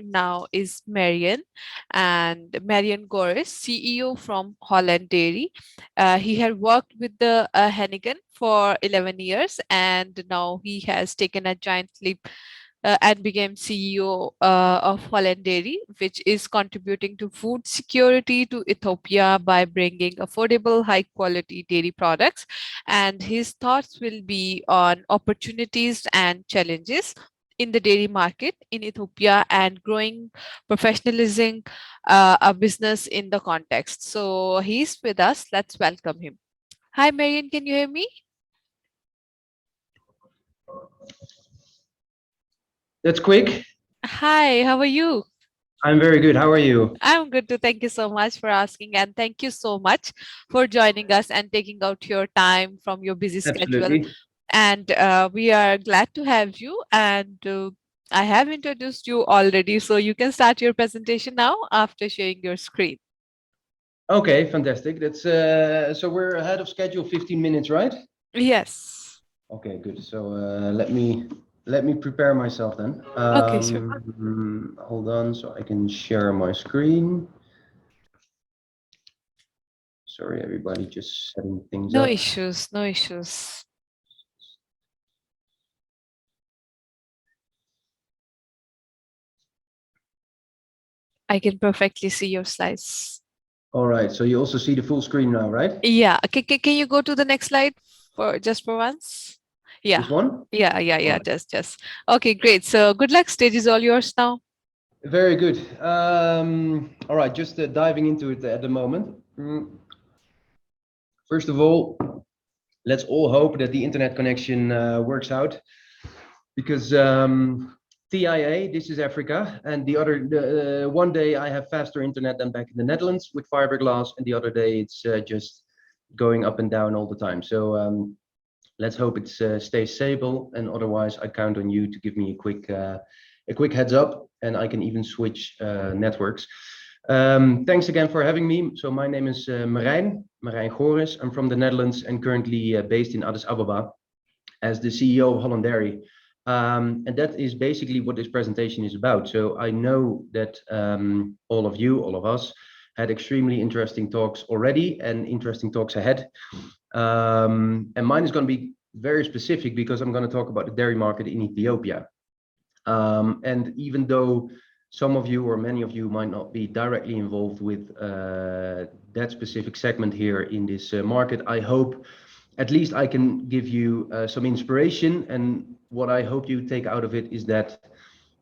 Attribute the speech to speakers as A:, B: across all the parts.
A: now is Merijn, and Merijn Goris, CEO from Holland Dairy. He had worked with the Hennigan for 11 years, and now he has taken a giant leap and became CEO of Holland Dairy, which is contributing to food security to Ethiopia by bringing affordable, high quality dairy products. And his thoughts will be on opportunities and challenges in the dairy market in Ethiopia and growing professionalizing a business in the context. So he's with us. Let's welcome him. Hi, Marian, can you hear me?
B: That's quick.
A: Hi, how are you?
B: I'm very good. How are you?
A: I'm good too. Thank you so much for asking. And thank you so much for joining us and taking out your time from your busy schedule.
B: Absolutely.
A: And we are glad to have you. And I have introduced you already. So you can start your presentation now after sharing your screen.
B: Okay, fantastic. That's so we're ahead of schedule, 15 minutes, right?
A: Yes.
B: Okay, good. So let me prepare myself then.
A: Okay, sure.
B: Hold on, so I can share my screen. Sorry, everybody, just setting things
A: No
B: up.
A: issues. No issues. I can perfectly see your slides.
B: All right, so you also see the full screen now, right?
A: Yeah. Can you go to the next slide for just for once? Yeah.
B: This one?
A: Yeah.
B: All right.
A: Just. Okay, great. So good luck. Stage is all yours now.
B: Very good. All right, just diving into it at the moment. First of all, let's all hope that the internet connection works out, because TIA, this is Africa, and one day I have faster internet than back in the Netherlands with fiberglass, and the other day it's just going up and down all the time. So let's hope it stays stable, and otherwise I count on you to give me a quick heads up, and I can even switch networks. Thanks again for having me. So my name is Merijn Goris. I'm from the Netherlands and currently based in Addis Ababa as the CEO of Holland Dairy. And that is basically what this presentation is about. So I know that all of us, had extremely interesting talks already and interesting talks ahead. And mine is going to be very specific because I'm going to talk about the dairy market in Ethiopia. And even though some of you or many of you might not be directly involved with that specific segment here in this market, I hope at least I can give you some inspiration. And what I hope you take out of it is that,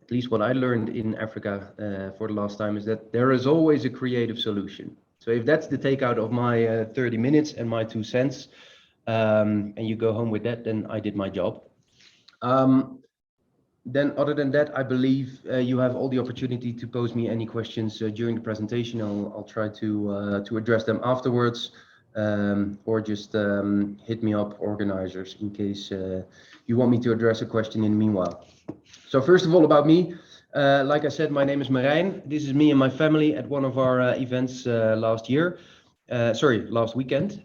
B: at least what I learned in Africa for the last time, is that there is always a creative solution. So if that's the takeout of my 30 minutes and my 2 cents, and you go home with that, then I did my job. Then other than that, I believe you have all the opportunity to pose me any questions during the presentation. I'll try to address them afterwards, or just hit me up, organizers, in case you want me to address a question in the meanwhile. So first of all, about me, like I said, my name is Merijn. This is me and my family at one of our events last weekend.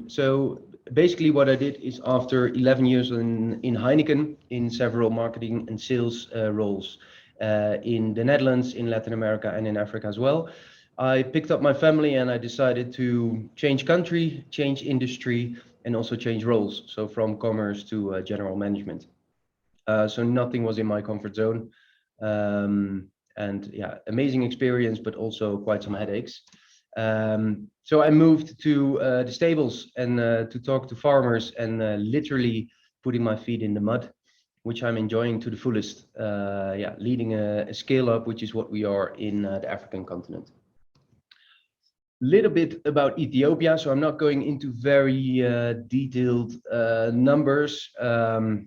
B: So basically what I did is, after 11 years in Heineken, in several marketing and sales roles in the Netherlands, in Latin America, and in Africa as well, I picked up my family and I decided to change country, change industry, and also change roles. So from commerce to general management. So nothing was in my comfort zone. And yeah, amazing experience, but also quite some headaches. So I moved to the stables and to talk to farmers, and literally putting my feet in the mud, which I'm enjoying to the fullest. Yeah, leading a scale up, which is what we are in the African continent. Little bit about Ethiopia. So I'm not going into very detailed numbers.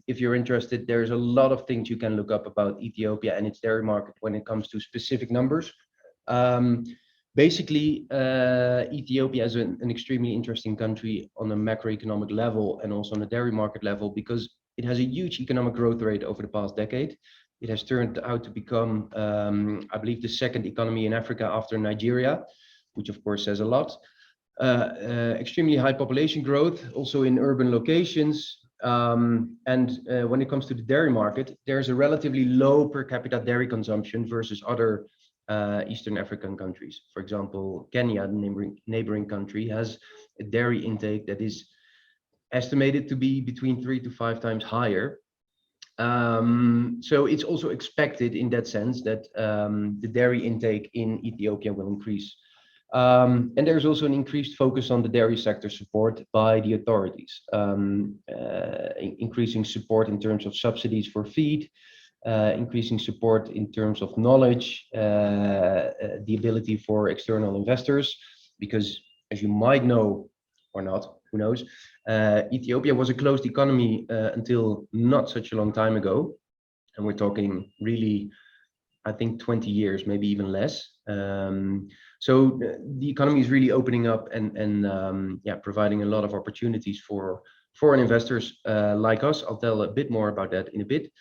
B: If you're interested, there's a lot of things you can look up about Ethiopia and its dairy market when it comes to specific numbers. Basically, Ethiopia is an extremely interesting country on a macroeconomic level and also on a dairy market level, because it has a huge economic growth rate over the past decade. It has turned out to become, I believe, the second economy in Africa after Nigeria, which of course says a lot. Extremely high population growth, also in urban locations, And when it comes to the dairy market, there's a relatively low per capita dairy consumption versus other Eastern African countries. For example, Kenya, the neighboring country, has a dairy intake that is estimated to be between 3 to 5 times higher. So it's also expected in that sense that the dairy intake in Ethiopia will increase. And there's also an increased focus on the dairy sector support by the authorities, increasing support in terms of subsidies for feed, increasing support in terms of knowledge, the ability for external investors, because as you might know or not, who knows, Ethiopia was a closed economy until not such a long time ago. And we're talking really, I think 20 years, maybe even less. So the economy is really opening up and yeah, providing a lot of opportunities for foreign investors like us. I'll tell a bit more about that in a bit.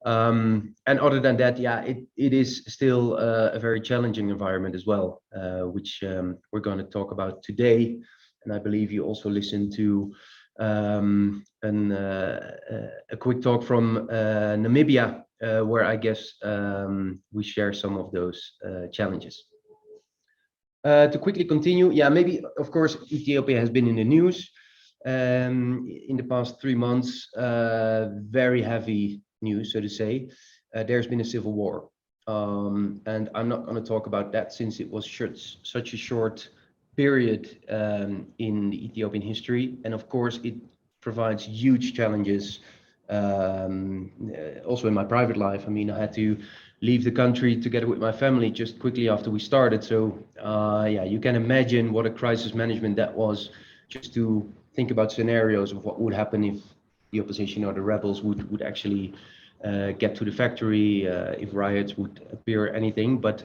B: And other than that, yeah, it is still a very challenging environment as well, which we're going to talk about today. And I believe you also listened to a quick talk from Namibia, where I guess we share some of those challenges. To quickly continue, yeah, maybe, of course, Ethiopia has been in the news in the past 3 months, very heavy news, so to say. There's been a civil war. And I'm not going to talk about that since it was such a short period in the Ethiopian history. And of course, it provides huge challenges also in my private life. I mean, I had to leave the country together with my family just quickly after we started. So yeah, you can imagine what a crisis management that was, just to think about scenarios of what would happen if the opposition or the rebels would actually get to the factory, if riots would appear, anything. But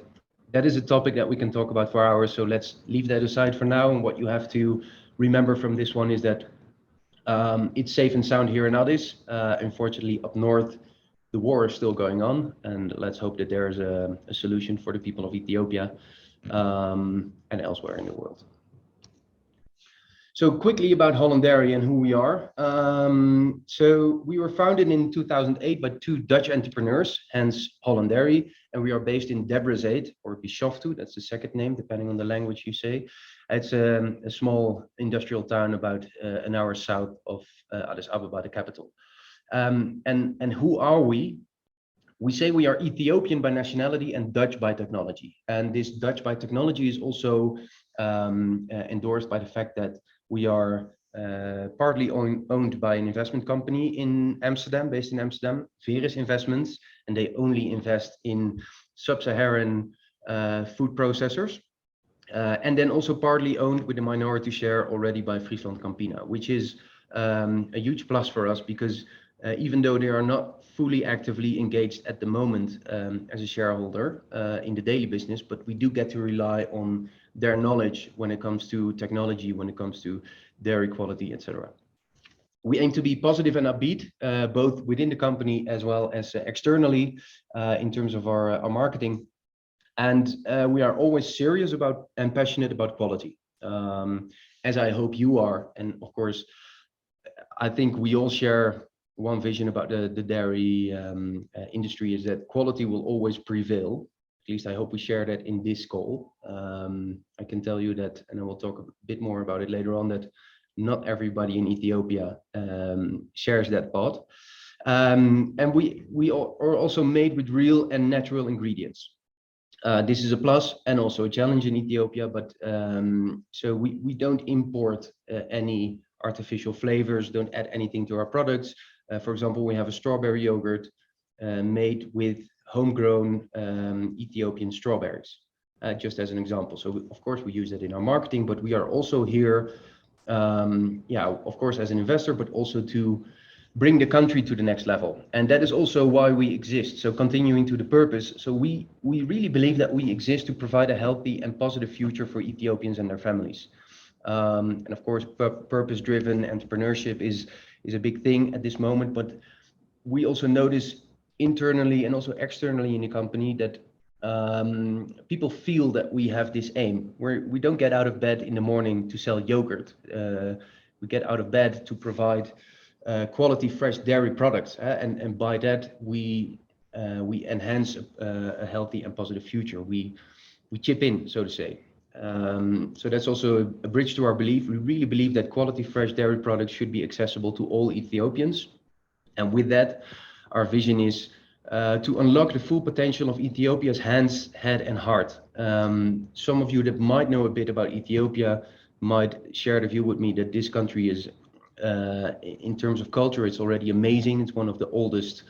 B: that is a topic that we can talk about for hours. So let's leave that aside for now. And what you have to remember from this one is that it's safe and sound here in Addis. Unfortunately, up north, the war is still going on, and let's hope that there is a solution for the people of Ethiopia and elsewhere in the world. So quickly about Holland Dairy and who we are. So we were founded in 2008 by 2 Dutch entrepreneurs, hence Holland Dairy, and we are based in Debrecen, or Bishoftu, that's the second name, depending on the language you say. It's a small industrial town about an hour south of Addis Ababa, the capital. And who are we? We say we are Ethiopian by nationality and Dutch by technology. And this Dutch by technology is also endorsed by the fact that we are partly owned by an investment company in Amsterdam, based in Amsterdam, Goris Investments, and they only invest in sub-Saharan food processors. And then also partly owned with a minority share already by Friesland Campina, which is a huge plus for us because even though they are not fully actively engaged at the moment as a shareholder in the daily business, but we do get to rely on their knowledge when it comes to technology, when it comes to dairy quality, etc. We aim to be positive and upbeat, both within the company as well as externally in terms of our marketing. And we are always serious about and passionate about quality, as I hope you are. And of course, I think we all share one vision about the dairy industry, is that quality will always prevail. At least I hope we share that in this call. I can tell you that, and I will talk a bit more about it later on, that not everybody in Ethiopia shares that thought. And we are also made with real and natural ingredients. This is a plus and also a challenge in Ethiopia, but so we don't import any artificial flavors, don't add anything to our products. For example, we have a strawberry yogurt made with homegrown Ethiopian strawberries, just as an example. So of course we use that in our marketing, but we are also here, yeah, of course as an investor, but also to bring the country to the next level. And that is also why we exist. So continuing to the purpose. So we really believe that we exist to provide a healthy and positive future for Ethiopians and their families. And of course, purpose-driven entrepreneurship is a big thing at this moment, but we also notice internally and also externally in the company that people feel that we have this aim where we don't get out of bed in the morning to sell yogurt. We get out of bed to provide quality fresh dairy products, and by that we enhance a healthy and positive future. We chip in, so to say. So that's also a bridge to our belief. We really believe that quality fresh dairy products should be accessible to all Ethiopians. And with that, our vision is to unlock the full potential of Ethiopia's hands, head, and heart. Some of you that might know a bit about Ethiopia might share the view with me that this country is, in terms of culture, it's already amazing. It's one of the oldest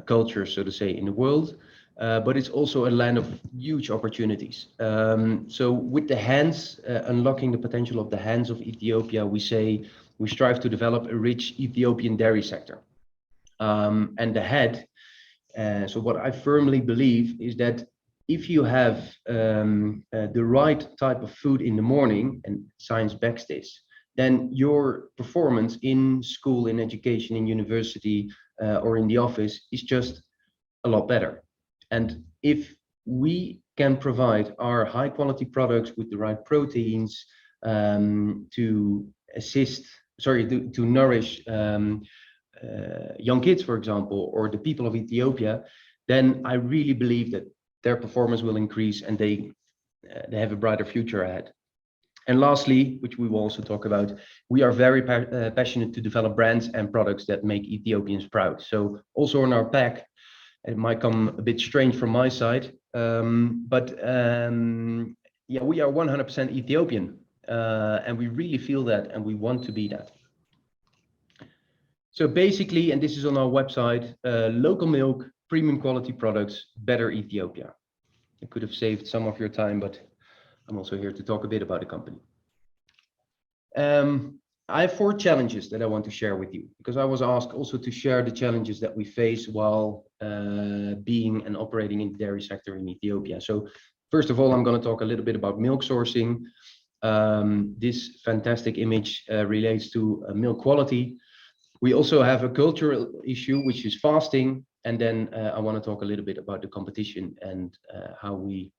B: cultures, so to say, in the world. But it's also a land of huge opportunities. So with the hands, unlocking the potential of the hands of Ethiopia, we say we strive to develop a rich Ethiopian dairy sector. And the head, so what I firmly believe is that if you have the right type of food in the morning, and science backs this, then your performance in school, in education, in university, or in the office is just a lot better. And if we can provide our high quality products with the right proteins to assist, to nourish young kids, for example, or the people of Ethiopia, then I really believe that their performance will increase and they have a brighter future ahead. And lastly, which we will also talk about, we are very passionate to develop brands and products that make Ethiopians proud. So also on our pack, it might come a bit strange from my side, but yeah, we are 100% Ethiopian, and we really feel that, and we want to be that. So basically, and this is on our website, local milk, premium quality products, better Ethiopia. I could have saved some of your time, but I'm also here to talk a bit about the company. I have 4 challenges that I want to share with you, because I was asked also to share the challenges that we face while being and operating in the dairy sector in Ethiopia. So first of all, I'm going to talk a little bit about milk sourcing. This fantastic image relates to milk quality. We also have a cultural issue, which is fasting. And then I want to talk a little bit about the competition and how we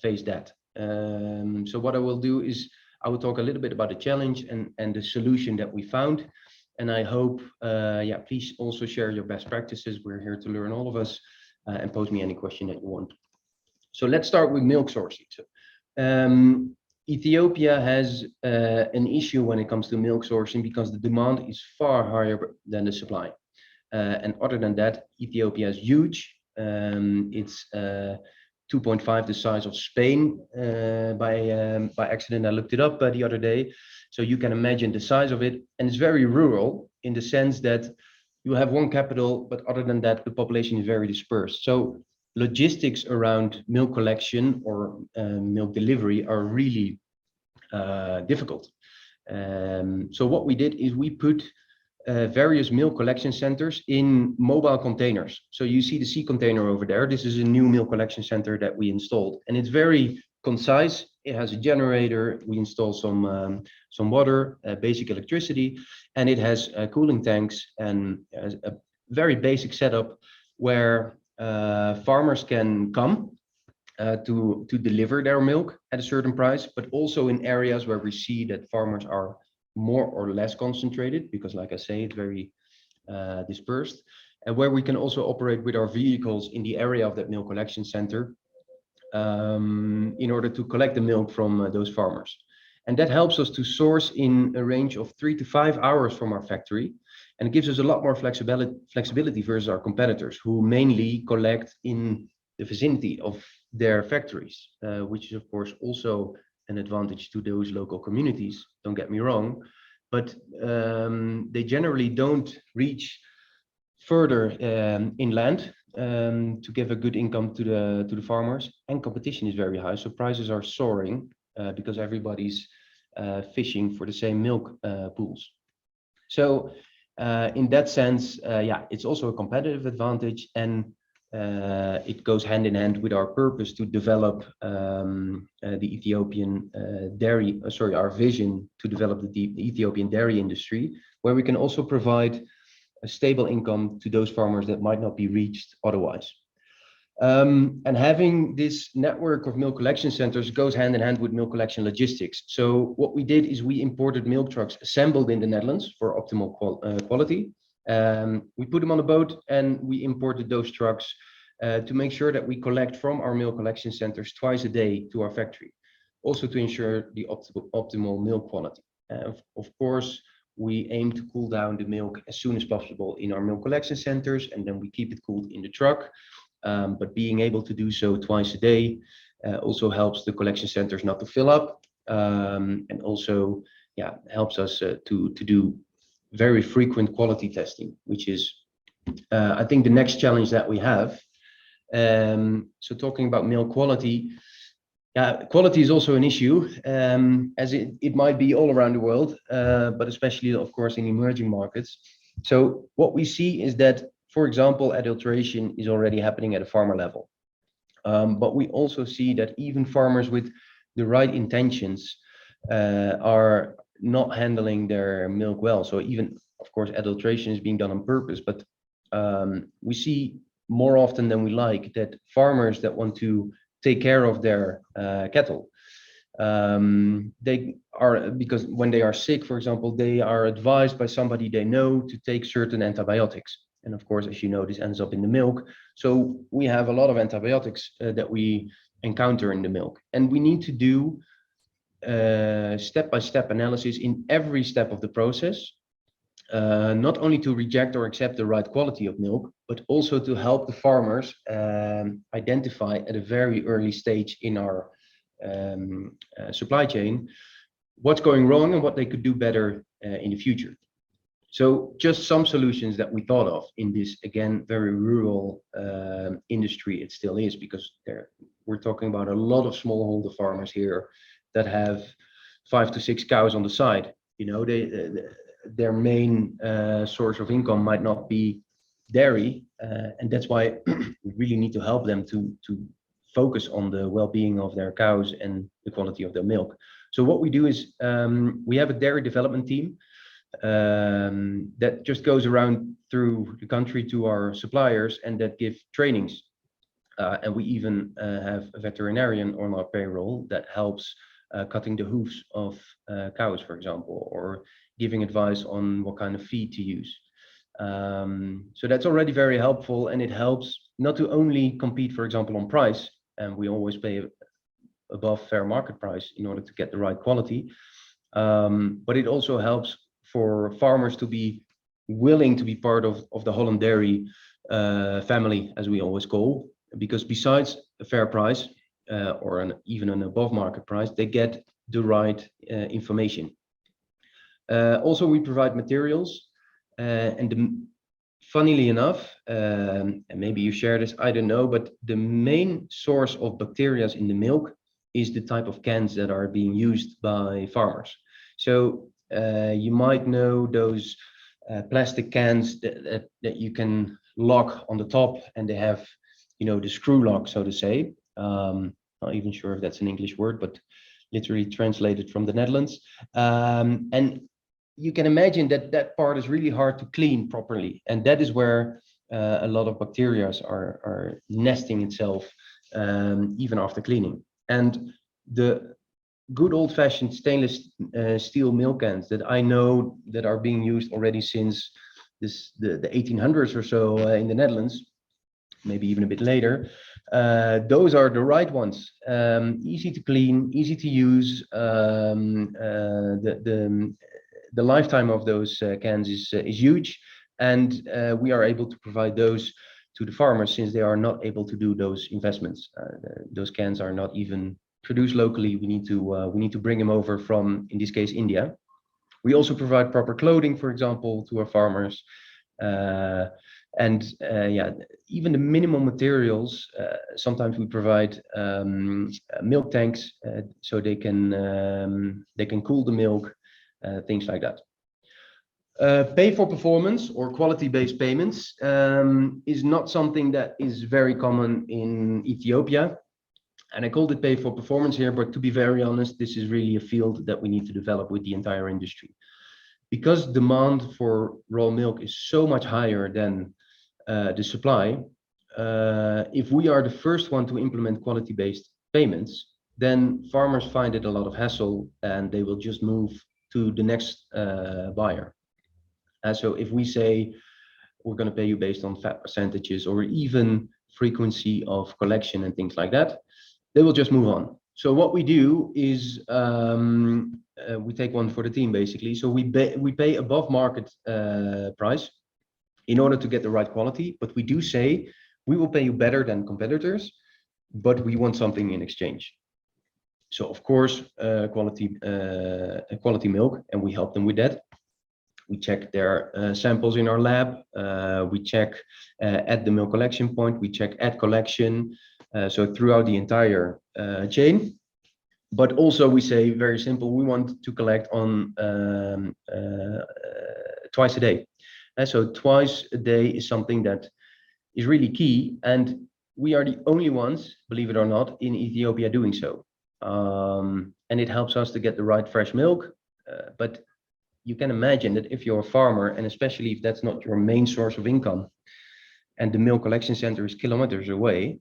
B: face that. So what I will do is I will talk a little bit about the challenge and the solution that we found. And I hope, yeah, please also share your best practices. We're here to learn, all of us, and pose me any question that you want. So let's start with milk sourcing. So, Ethiopia has an issue when it comes to milk sourcing because the demand is far higher than the supply. And other than that, Ethiopia is huge. It's 2.5 the size of Spain. By accident, I looked it up the other day. So you can imagine the size of it. And it's very rural in the sense that you have one capital, but other than that, the population is very dispersed. So logistics around milk collection or milk delivery are really difficult. So what we did is we put various milk collection centers in mobile containers. So you see the sea container over there. This is a new milk collection center that we installed, and it's very concise. It has a generator. We install some water, basic electricity, and it has cooling tanks and a very basic setup where farmers can come to deliver their milk at a certain price, but also in areas where we see that farmers are more or less concentrated, because like I say, it's very dispersed, and where we can also operate with our vehicles in the area of that milk collection center in order to collect the milk from those farmers. And that helps us to source in a range of 3 to 5 hours from our factory. And it gives us a lot more flexibility versus our competitors, who mainly collect in the vicinity of their factories, which is of course also an advantage to those local communities, don't get me wrong, but they generally don't reach further inland to give a good income to the farmers, and competition is very high, so prices are soaring because everybody's fishing for the same milk pools. So in that sense, yeah, it's also a competitive advantage, and it goes hand in hand with our purpose to develop the Ethiopian our vision to develop the Ethiopian dairy industry, where we can also provide a stable income to those farmers that might not be reached otherwise. And having this network of milk collection centers goes hand in hand with milk collection logistics. So what we did is we imported milk trucks assembled in the Netherlands for optimal quality. We put them on a boat and we imported those trucks to make sure that we collect from our milk collection centers twice a day to our factory, also to ensure the optimal milk quality. Of course, we aim to cool down the milk as soon as possible in our milk collection centers, and then we keep it cooled in the truck. But being able to do so twice a day also helps the collection centers not to fill up, and also, yeah, helps us to do very frequent quality testing, which is, I think, the next challenge that we have. So talking about milk quality, quality is also an issue, as it might be all around the world, but especially, of course, in emerging markets. So what we see is that, for example, adulteration is already happening at a farmer level. But we also see that even farmers with the right intentions are not handling their milk well. So even, of course, adulteration is being done on purpose, but we see more often than we like that farmers that want to take care of their cattle, they are, because when they are sick, for example, they are advised by somebody they know to take certain antibiotics. And of course, as you know, this ends up in the milk. So we have a lot of antibiotics that we encounter in the milk. And we need to do step-by-step analysis in every step of the process, not only to reject or accept the right quality of milk, but also to help the farmers identify at a very early stage in our supply chain what's going wrong and what they could do better in the future. So just some solutions that we thought of in this, again, very rural industry. It still is, because we're talking about a lot of smallholder farmers here that have 5 to 6 cows on the side. You know, their main source of income might not be dairy, and that's why we really need to help them to focus on the well-being of their cows and the quality of their milk. So what we do is we have a dairy development team that just goes around through the country to our suppliers and that give trainings. And we even have a veterinarian on our payroll that helps cutting the hoofs of cows, for example, or giving advice on what kind of feed to use. So that's already very helpful, and it helps not to only compete, for example, on price, and we always pay above fair market price in order to get the right quality, but it also helps for farmers to be willing to be part of the Holland dairy family, as we always call, because besides a fair price or even an above market price, they get the right information. Also, we provide materials, and funnily enough, and maybe you share this, I don't know, but the main source of bacteria in the milk is the type of cans that are being used by farmers. So you might know those plastic cans that you can lock on the top, and they have, you know, the screw lock, so to say. Not even sure if that's an English word, but literally translated from the Netherlands. And you can imagine that that part is really hard to clean properly, and that is where a lot of bacteria are nesting itself even after cleaning. And the good old-fashioned stainless steel milk cans that I know that are being used already since the 1800s or so in the Netherlands, maybe even a bit later, those are the right ones. Easy to clean, easy to use. The lifetime of those cans is huge, and we are able to provide those to the farmers since they are not able to do those investments. Those cans are not even produced locally. We need to bring them over from, in this case, India. We also provide proper clothing, for example, to our farmers. Yeah, even the minimum materials. Sometimes we provide milk tanks so they can cool the milk, things like that. Pay for performance or quality-based payments is not something that is very common in Ethiopia. And I called it pay for performance here, but to be very honest, this is really a field that we need to develop with the entire industry. Because demand for raw milk is so much higher than the supply, if we are the first one to implement quality-based payments, then farmers find it a lot of hassle and they will just move to the next buyer. So if we say we're going to pay you based on fat percentages or even frequency of collection and things like that, they will just move on. So what we do is we take one for the team basically. So we pay above market price in order to get the right quality, but we do say we will pay you better than competitors, but we want something in exchange. So of course, quality milk, and we help them with that. We check their samples in our lab. We check at the milk collection point. We check at collection. So throughout the entire chain. But also we say very simple, we want to collect on twice a day. So twice a day is something that is really key. And we are the only ones, believe it or not, in Ethiopia doing so. And it helps us to get the right fresh milk. But you can imagine that if you're a farmer, and especially if that's not your main source of income, and the milk collection center is kilometers away,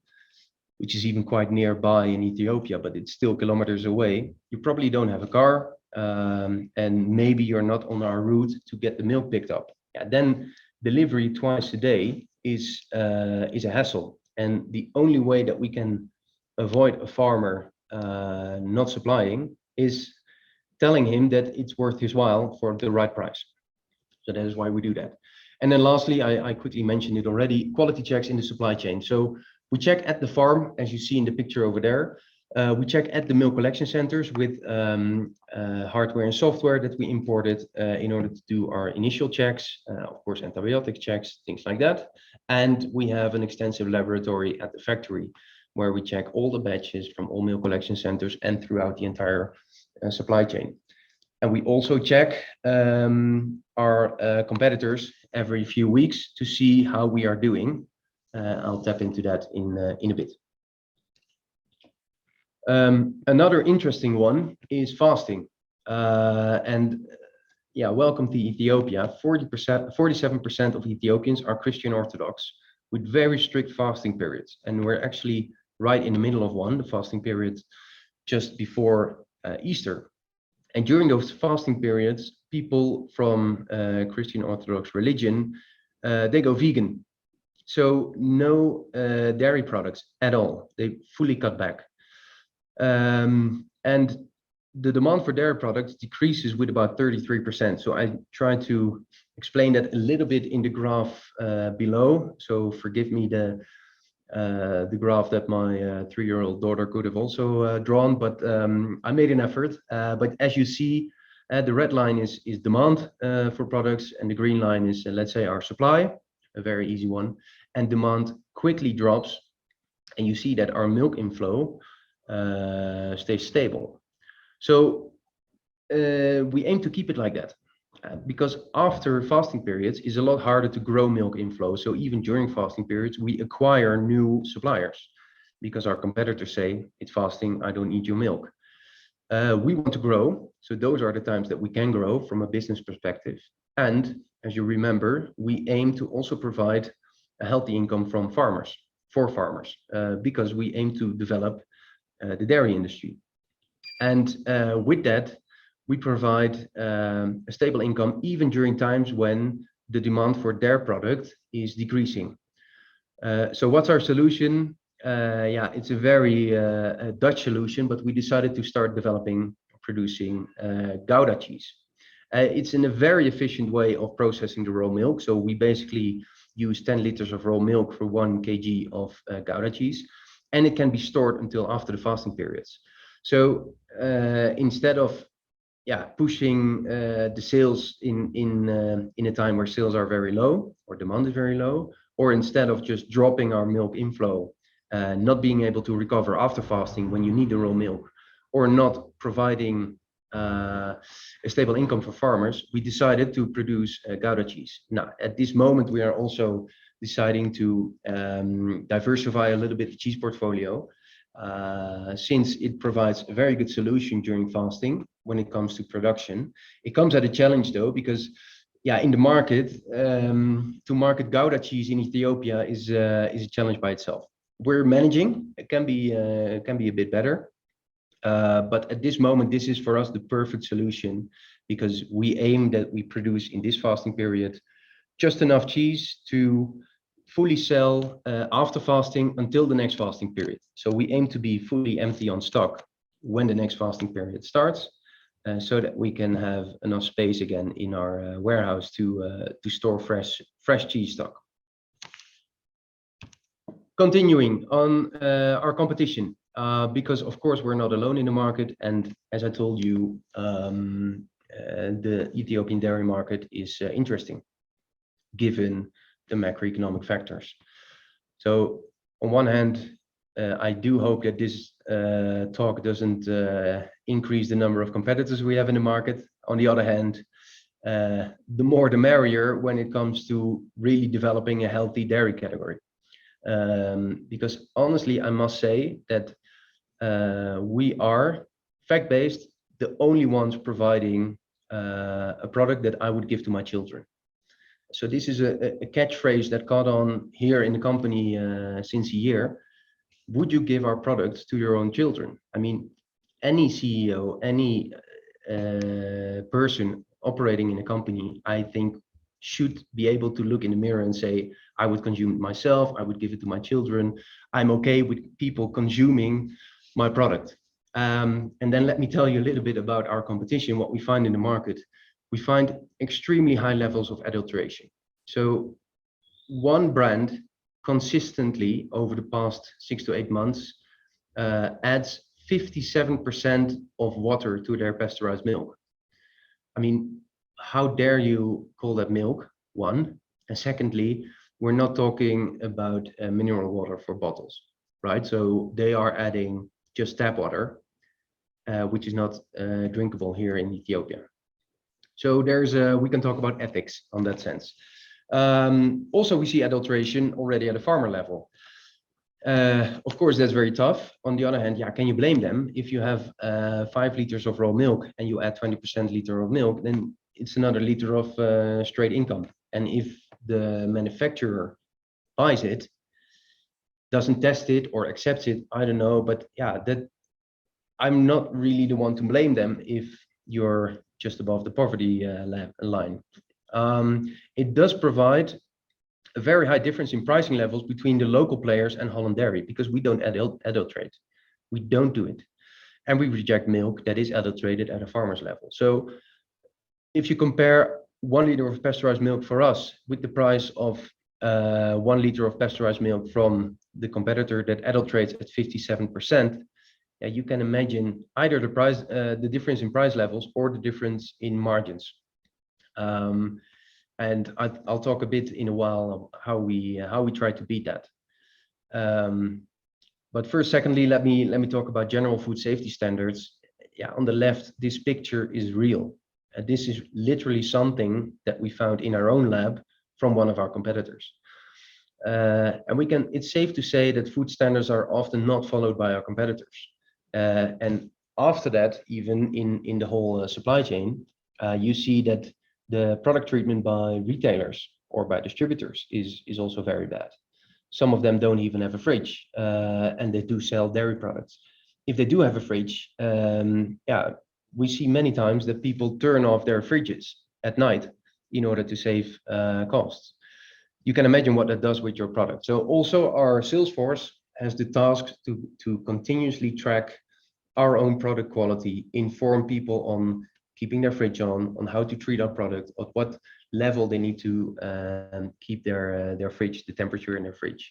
B: which is even quite nearby in Ethiopia, but it's still kilometers away, you probably don't have a car, and maybe you're not on our route to get the milk picked up. Then delivery twice a day is a hassle. And the only way that we can avoid a farmer not supplying is telling him that it's worth his while for the right price. So that is why we do that. And then lastly, I quickly mentioned it already, quality checks in the supply chain. So we check at the farm, as you see in the picture over there. We check at the milk collection centers with hardware and software that we imported in order to do our initial checks, of course, antibiotic checks, things like that. And we have an extensive laboratory at the factory where we check all the batches from all milk collection centers and throughout the entire supply chain. And we also check our competitors every few weeks to see how we are doing. I'll tap into that in a bit. Another interesting one is fasting. Welcome to Ethiopia. 47% of Ethiopians are Christian Orthodox with very strict fasting periods. And we're actually right in the middle of one, the fasting period just before Easter. And during those fasting periods, people from Christian Orthodox religion, they go vegan. So no dairy products at all. They fully cut back. And the demand for dairy products decreases with about 33%. So I try to explain that a little bit in the graph below. So forgive me the graph that my 3-year-old daughter could have also drawn, but I made an effort. But as you see, the red line is demand for products, and the green line is, let's say, our supply, a very easy one. And demand quickly drops, and you see that our milk inflow stays stable. So we aim to keep it like that. Because after fasting periods is a lot harder to grow milk inflow. So even during fasting periods, we acquire new suppliers because our competitors say, it's fasting, I don't need your milk. We want to grow. So those are the times that we can grow from a business perspective. And as you remember, we aim to also provide a healthy income from farmers, for farmers, because we aim to develop the dairy industry. And with that, we provide a stable income even during times when the demand for dairy product is decreasing. So what's our solution? It's a very Dutch solution, but we decided to start producing Gouda cheese. It's in a very efficient way of processing the raw milk. So we basically use 10 liters of raw milk for 1 kg of Gouda cheese, and it can be stored until after the fasting periods. So instead of pushing the sales in a time where sales are very low or demand is very low, or instead of just dropping our milk inflow, not being able to recover after fasting when you need the raw milk, or not providing a stable income for farmers, we decided to produce Gouda cheese. Now, at this moment, we are also deciding to diversify a little bit the cheese portfolio, since it provides a very good solution during fasting when it comes to production. It comes at a challenge though, because yeah, in the market, to market Gouda cheese in Ethiopia is a challenge by itself. We're managing. It can be a bit better, but at this moment, this is for us the perfect solution because we aim that we produce in this fasting period just enough cheese to fully sell after fasting until the next fasting period. So we aim to be fully empty on stock when the next fasting period starts, so that we can have enough space again in our warehouse to store fresh cheese stock. Continuing on our competition, because of course we're not alone in the market, and as I told you, the Ethiopian dairy market is interesting given the macroeconomic factors. So on one hand, I do hope that this talk doesn't increase the number of competitors we have in the market. On the other hand, the more the merrier when it comes to really developing a healthy dairy category. Because honestly, I must say that we are fact-based, the only ones providing a product that I would give to my children. So this is a catchphrase that caught on here in the company since a year. Would you give our products to your own children? I mean, any CEO, any person operating in a company, I think, should be able to look in the mirror and say, I would consume it myself, I would give it to my children, I'm okay with people consuming my product. And then let me tell you a little bit about our competition, what we find in the market. We find extremely high levels of adulteration. So one brand consistently over the past 6 to 8 months adds 57% of water to their pasteurized milk. I mean, how dare you call that milk, one? And secondly, we're not talking about mineral water for bottles, right? So they are adding just tap water, which is not drinkable here in Ethiopia. So we can talk about ethics on that sense. Also, we see adulteration already at a farmer level. Of course, that's very tough. On the other hand, yeah, can you blame them? If you have 5 liters of raw milk and you add 20% liter of milk, then it's another liter of straight income. And if the manufacturer buys it, doesn't test it or accepts it, I don't know. But yeah, that I'm not really the one to blame them if you're just above the poverty line. It does provide a very high difference in pricing levels between the local players and Holland Dairy because we don't adulterate. We don't do it. And we reject milk that is adulterated at a farmer's level. So if you compare 1 liter of pasteurized milk for us with the price of 1 liter of pasteurized milk from the competitor that adulterates at 57%, yeah, you can imagine either the difference in price levels or the difference in margins. And I'll talk a bit in a while of how we try to beat that. But first, secondly, let me talk about general food safety standards. Yeah, on the left, this picture is real. This is literally something that we found in our own lab from one of our competitors. And it's safe to say that food standards are often not followed by our competitors. And after that, even in the whole supply chain, you see that the product treatment by retailers or by distributors is also very bad. Some of them don't even have a fridge, and they do sell dairy products. If they do have a fridge, yeah, we see many times that people turn off their fridges at night in order to save costs. You can imagine what that does with your product. So also our sales force has the task to continuously track our own product quality, inform people on keeping their fridge on how to treat our product, at what level they need to keep their fridge, the temperature in their fridge.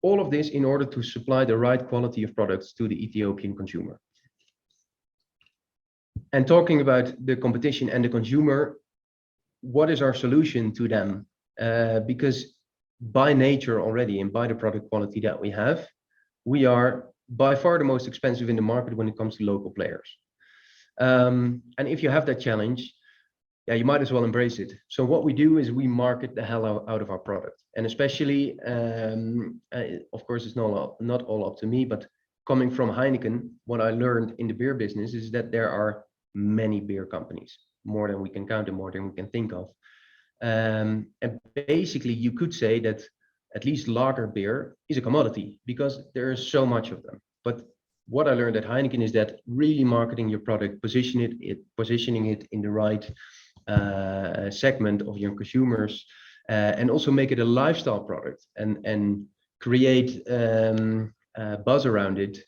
B: All of this in order to supply the right quality of products to the Ethiopian consumer. And talking about the competition and the consumer, what is our solution to them? Because by nature already and by the product quality that we have, we are by far the most expensive in the market when it comes to local players. And if you have that challenge, yeah, you might as well embrace it. So what we do is we market the hell out of our product. And especially, of course, it's not all up to me, but coming from Heineken, what I learned in the beer business is that there are many beer companies, more than we can count and more than we can think of. And basically, you could say that at least lager beer is a commodity because there is so much of them. But what I learned at Heineken is that really marketing your product, positioning it in the right segment of your consumers, and also make it a lifestyle product and create buzz around it,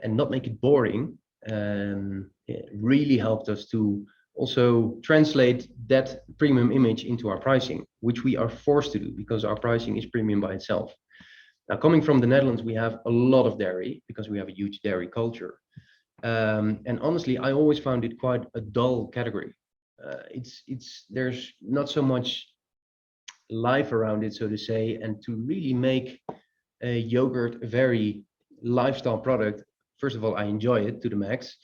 B: and not make it boring. It really helped us to also translate that premium image into our pricing, which we are forced to do because our pricing is premium by itself. Now, coming from the Netherlands, we have a lot of dairy because we have a huge dairy culture. And honestly, I always found it quite a dull category. There's not so much life around it, so to say, and to really make a yogurt a very lifestyle product. First of all, I enjoy it to the max,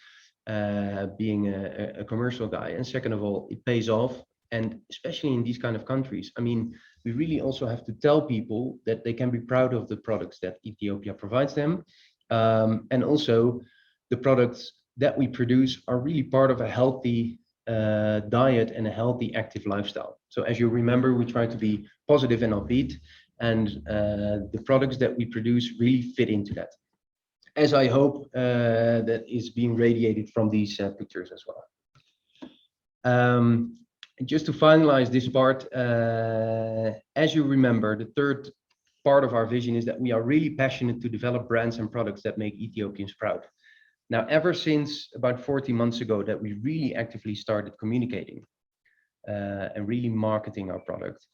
B: being a commercial guy, and second of all, it pays off. And especially in these kind of countries, I mean, we really also have to tell people that they can be proud of the products that Ethiopia provides them, and also the products that we produce are really part of a healthy diet and a healthy active lifestyle. So as you remember, we try to be positive and upbeat, and the products that we produce really fit into that, as I hope that is being radiated from these pictures as well. And just to finalize this part, as you remember, the third part of our vision is that we are really passionate to develop brands and products that make Ethiopians proud. Now, ever since about 40 months ago that we really actively started communicating and really marketing our product,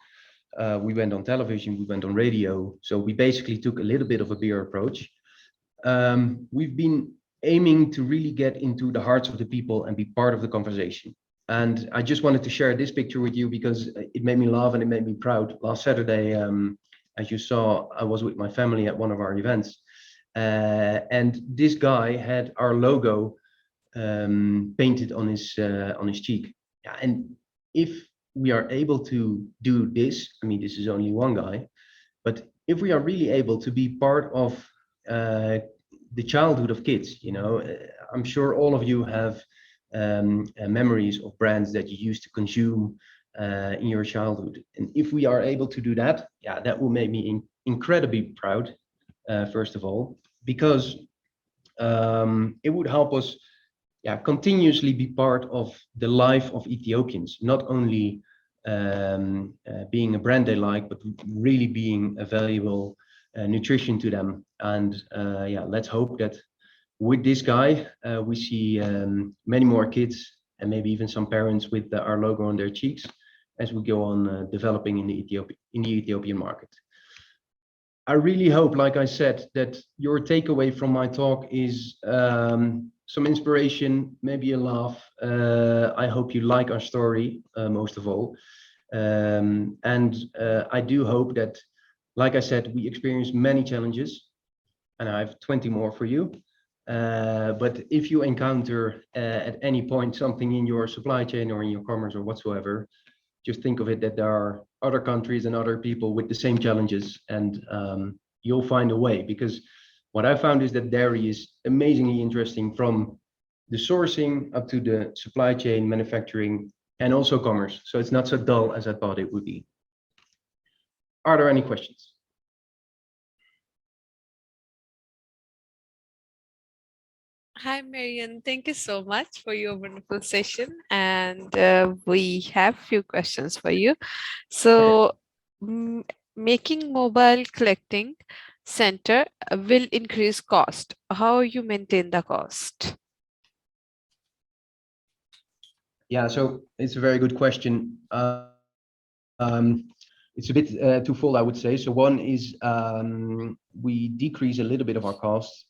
B: we went on television, we went on radio. So we basically took a little bit of a beer approach. We've been aiming to really get into the hearts of the people and be part of the conversation. And I just wanted to share this picture with you because it made me laugh and it made me proud. Last Saturday, as you saw, I was with my family at one of our events. And this guy had our logo painted on his cheek. Yeah, and if we are able to do this, I mean, this is only one guy, but if we are really able to be part of the childhood of kids, you know, I'm sure all of you have memories of brands that you used to consume in your childhood. And if we are able to do that, yeah, that will make me incredibly proud, first of all, because it would help us, yeah, continuously be part of the life of Ethiopians, not only being a brand they like, but really being a valuable nutrition to them. And yeah, let's hope that with this guy, we see many more kids and maybe even some parents with our logo on their cheeks as we go on developing in the Ethiopian market. I really hope, like I said, that your takeaway from my talk is some inspiration, maybe a laugh. I hope you like our story, most of all. And I do hope that, like I said, we experience many challenges, and I have 20 more for you. But if you encounter at any point something in your supply chain or in your commerce or whatsoever, just think of it that there are other countries and other people with the same challenges, and you'll find a way. Because what I found is that dairy is amazingly interesting, from the sourcing up to the supply chain, manufacturing, and also commerce. So it's not so dull as I thought it would be. Are there any questions?
A: Hi, Marian. Thank you so much for your wonderful session. And we have few questions for you. So, making mobile collecting center will increase cost. How you maintain the cost?
B: Yeah, so it's a very good question. It's a bit twofold, I would say. So one is we decrease a little bit of our costs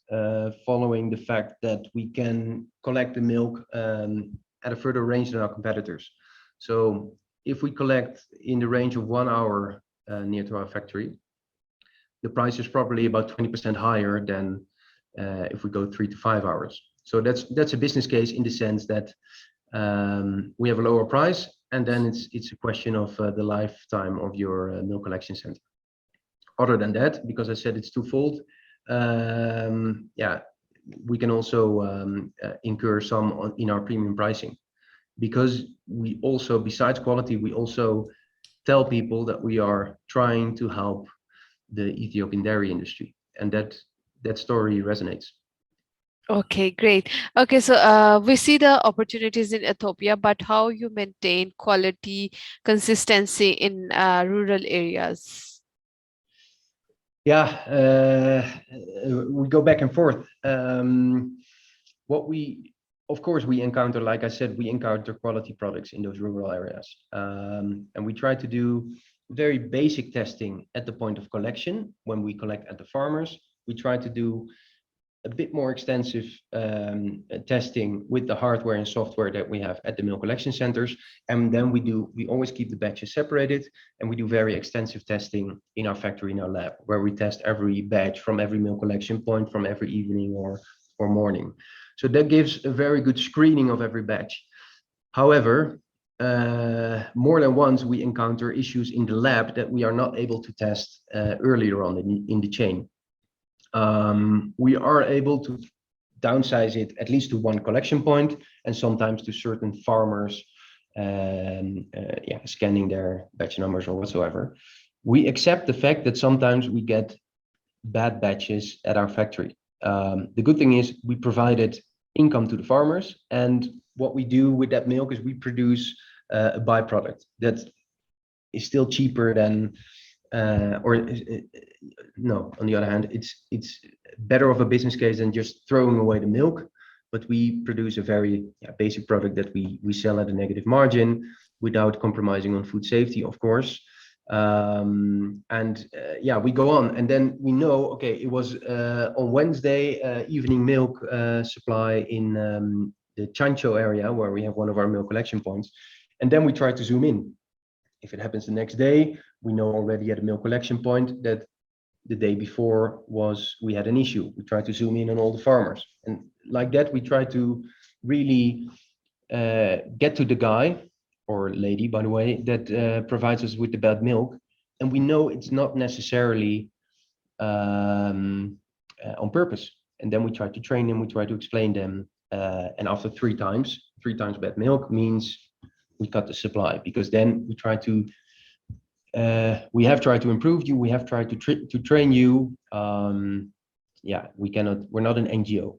B: following the fact that we can collect the milk at a further range than our competitors. So if we collect in the range of 1 hour near to our factory, the price is probably about 20% higher than if we go 3 to 5 hours. So that's a business case in the sense that we have a lower price, and then it's a question of the lifetime of your milk collection center. Other than that, because I said it's twofold, yeah, we can also incur some in our premium pricing, because we also, besides quality, we also tell people that we are trying to help the Ethiopian dairy industry, and that story resonates.
A: Okay, great. Okay, so we see the opportunities in Ethiopia, but how you maintain quality consistency in rural areas?
B: Yeah, we go back and forth. What we, of course, we encounter, like I said, we encounter quality products in those rural areas, and we try to do very basic testing at the point of collection. When we collect at the farmers, we try to do a bit more extensive testing with the hardware and software that we have at the milk collection centers. And then we always keep the batches separated, and we do very extensive testing in our factory, in our lab, where we test every batch from every milk collection point, from every evening or morning. So that gives a very good screening of every batch. However, more than once we encounter issues in the lab that we are not able to test earlier on in the chain. We are able to downsize it at least to one collection point, and sometimes to certain farmers scanning their batch numbers or whatsoever. We accept the fact that sometimes we get bad batches at our factory. The good thing is we provided income to the farmers, and what we do with that milk is we produce a byproduct that is still cheaper than no, on the other hand, it's better of a business case than just throwing away the milk. But we produce a very basic product that we sell at a negative margin without compromising on food safety, of course. We go on, and then we know, okay, it was on Wednesday evening milk supply in the Chancho area, where we have one of our milk collection points, and then we try to zoom in. If it happens the next day, we know already at a milk collection point that the day before we had an issue. We try to zoom in on all the farmers, and like that we try to really get to the guy or lady, by the way, that provides us with the bad milk, and we know it's not necessarily on purpose. And then we try to train them, we try to explain them, and after three times bad milk means we cut the supply, because then we try to we have tried to improve you, we have tried to train you. We're not an NGO.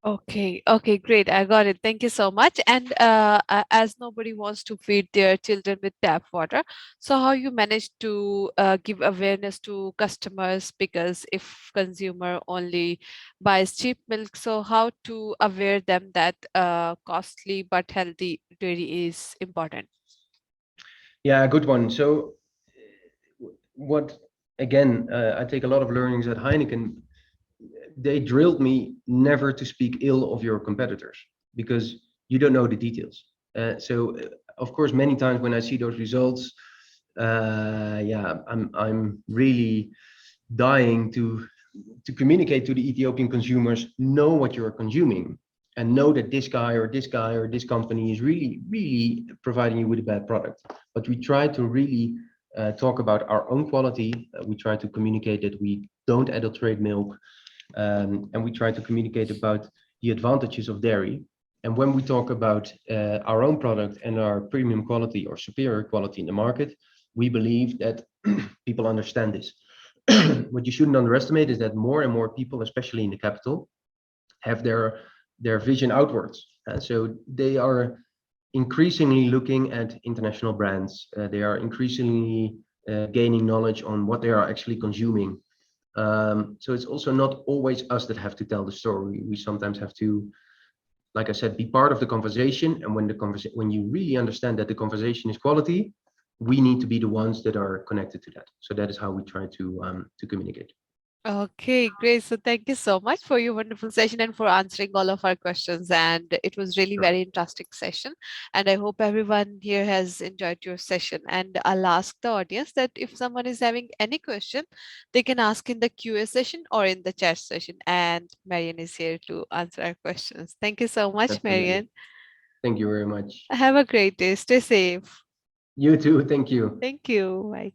A: Okay, okay, great. I got it. Thank you so much. And as nobody wants to feed their children with tap water, so how you manage to give awareness to customers? Because if consumer only buys cheap milk, so how to aware them that costly but healthy dairy is important?
B: Yeah, good one. So what, again, I take a lot of learnings at Heineken. They drilled me never to speak ill of your competitors, because you don't know the details. Of course, many times when I see those results, I'm really dying to communicate to the Ethiopian consumers, know what you're consuming, and know that this guy or this guy or this company is really, really providing you with a bad product. But we try to really talk about our own quality. We try to communicate that we don't adulterate milk, and we try to communicate about the advantages of dairy. And when we talk about our own product and our premium quality or superior quality in the market, we believe that people understand this. What you shouldn't underestimate is that more and more people, especially in the capital, have their vision outwards. So they are increasingly looking at international brands. They are increasingly gaining knowledge on what they are actually consuming. So it's also not always us that have to tell the story. We sometimes have to, like I said, be part of the conversation. And when you really understand that the conversation is quality, we need to be the ones that are connected to that. So that is how we try to communicate.
A: Okay, great. So thank you so much for your wonderful session and for answering all of our questions. And it was really
B: Sure.
A: very interesting session. And I hope everyone here has enjoyed your session. And I'll ask the audience that if someone is having any question, they can ask in the QA session or in the chat session. And Marian is here to answer our questions. Thank you so much,
B: Definitely.
A: Marian.
B: Thank you very much.
A: Have a great day. Stay safe.
B: You too. Thank you.
A: Thank you. Bye.